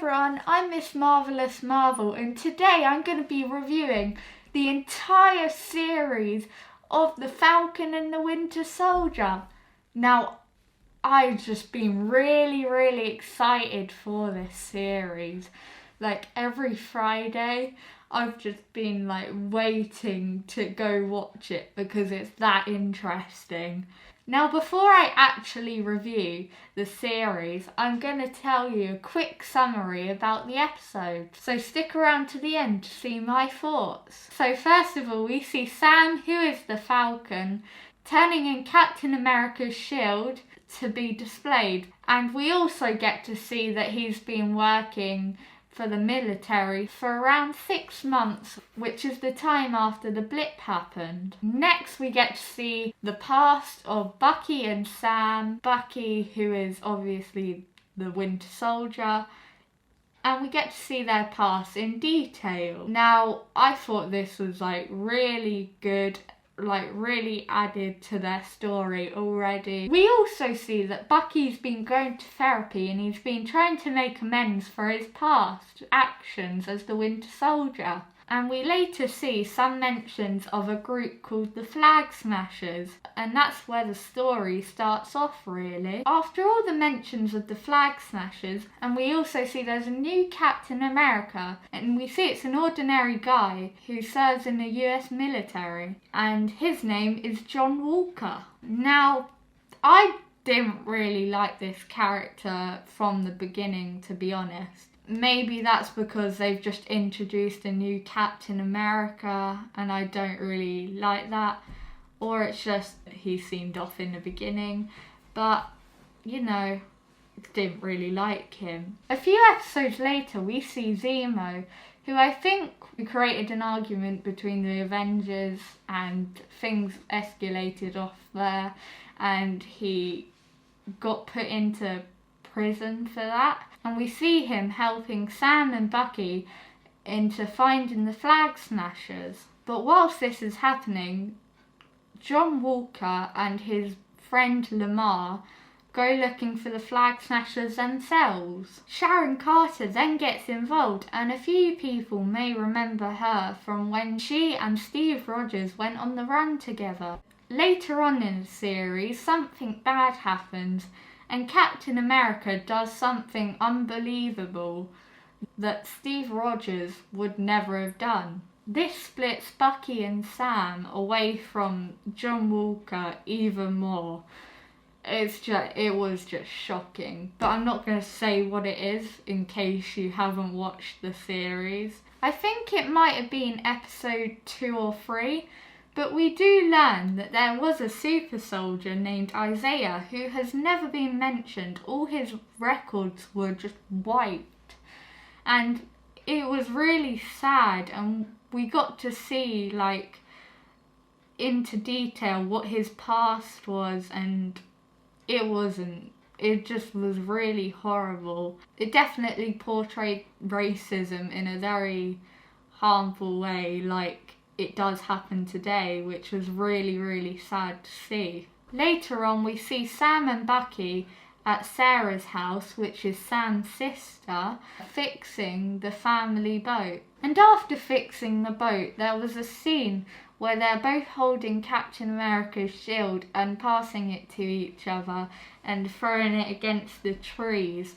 everyone, I'm Miss Marvellous Marvel, and today I'm going to be reviewing the entire series of The Falcon and the Winter Soldier. Now, I've just been really excited for this series. Like every Friday, I've just been waiting to go watch it because it's that interesting. Now, before I actually review the series, I'm going to tell you a quick summary about the episode. So stick around to the end to see my thoughts. So first of all, we see Sam, who is the Falcon, turning in Captain America's shield to be displayed. And we also get to see that he's been working for the military for around 6 months, which is the time after the blip happened. Next we get to see the past of Bucky and Sam. Bucky, who is obviously the Winter Soldier, and we get to see their past in detail. Now, I thought this was really good, really added to their story already. We also see that Bucky's been going to therapy and he's been trying to make amends for his past actions as the Winter Soldier. And we later see some mentions of a group called the Flag Smashers, and that's where the story starts off really. After all the mentions of the Flag Smashers, and we also see there's a new Captain America, and we see it's an ordinary guy who serves in the US military, and his name is John Walker. Now, I didn't really like this character from the beginning, to be honest. Maybe that's because they've just introduced a new Captain America and I don't really like that. Or it's just he seemed off in the beginning. But, didn't really like him. A few episodes later we see Zemo, who I think created an argument between the Avengers and things escalated off there. And he got put into prison for that. And we see him helping Sam and Bucky into finding the Flag Smashers. But whilst this is happening, John Walker and his friend Lamar go looking for the Flag Smashers themselves. Sharon Carter then gets involved, and a few people may remember her from when she and Steve Rogers went on the run together. Later on in the series, something bad happens, and Captain America does something unbelievable that Steve Rogers would never have done. This splits Bucky and Sam away from John Walker even more. It was just shocking. But I'm not going to say what it is in case you haven't watched the series. I think it might have been episode 2 or 3. But we do learn that there was a super soldier named Isaiah who has never been mentioned. All his records were just wiped. And it was really sad, and we got to see into detail what his past was, and it just was really horrible. It definitely portrayed racism in a very harmful way, it does happen today, which was really sad to see. Later on we see Sam and Bucky at Sarah's house, which is Sam's sister, fixing the family boat. And after fixing the boat, there was a scene where they're both holding Captain America's shield and passing it to each other and throwing it against the trees.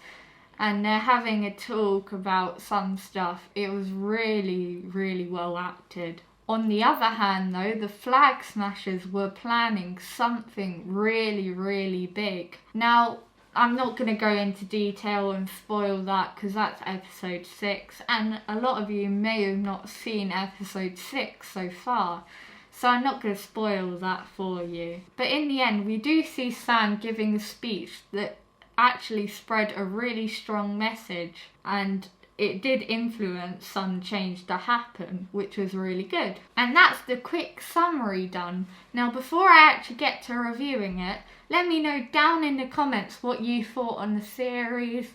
And they're having a talk about some stuff. It was really well acted. On the other hand though, the Flag Smashers were planning something really big. Now, I'm not going to go into detail and spoil that because that's episode 6, and a lot of you may have not seen episode 6 so far, so I'm not going to spoil that for you. But in the end, we do see Sam giving a speech that actually spread a really strong message, and it did influence some change to happen, which was really good. And that's the quick summary done. Now, before I actually get to reviewing it, let me know down in the comments what you thought on the series,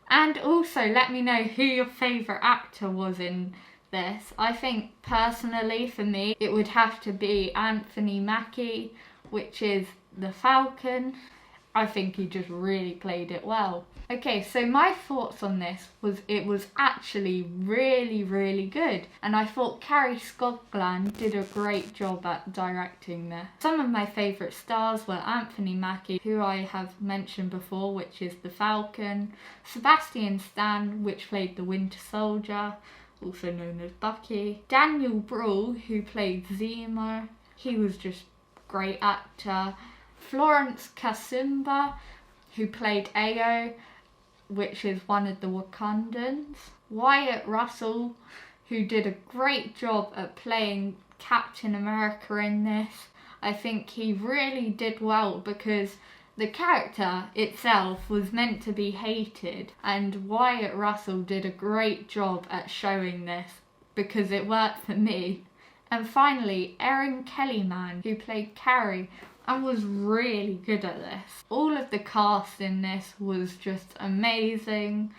and also let me know who your favourite actor was in this. I think personally for me it would have to be Anthony Mackie, which is the Falcon, I think he just really played it well. Okay, so my thoughts on this was it was actually really, really good. And I thought Carrie Scogland did a great job at directing this. Some of my favourite stars were Anthony Mackie, who I have mentioned before, which is the Falcon, Sebastian Stan, which played the Winter Soldier, also known as Bucky, Daniel Bruhl, who played Zemo, he was just a great actor, Florence Kasumba, who played Ayo, which is one of the Wakandans, Wyatt Russell, who did a great job at playing Captain America in this. I think he really did well because the character itself was meant to be hated, and Wyatt Russell did a great job at showing this because it worked for me. And finally, Erin Kellyman, who played Carrie, and was really good at this. All of the cast in this was just amazing,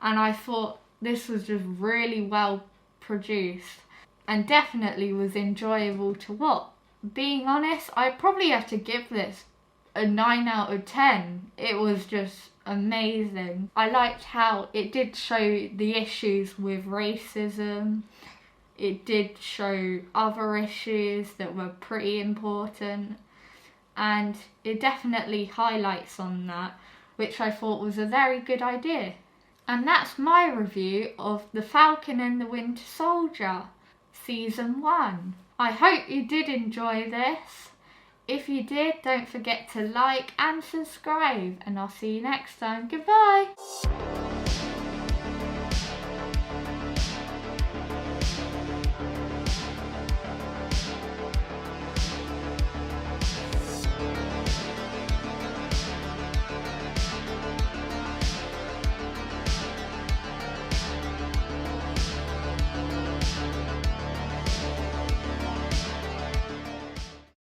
and I thought this was just really well produced and definitely was enjoyable to watch. Being honest, I'd probably have to give this a 9 out of 10. It was just amazing. I liked how it did show the issues with racism. It did show other issues that were pretty important, and it definitely highlights on that, which I thought was a very good idea. And that's my review of The Falcon and the Winter Soldier, Season 1. I hope you did enjoy this. If you did, don't forget to like and subscribe, and I'll see you next time. Goodbye!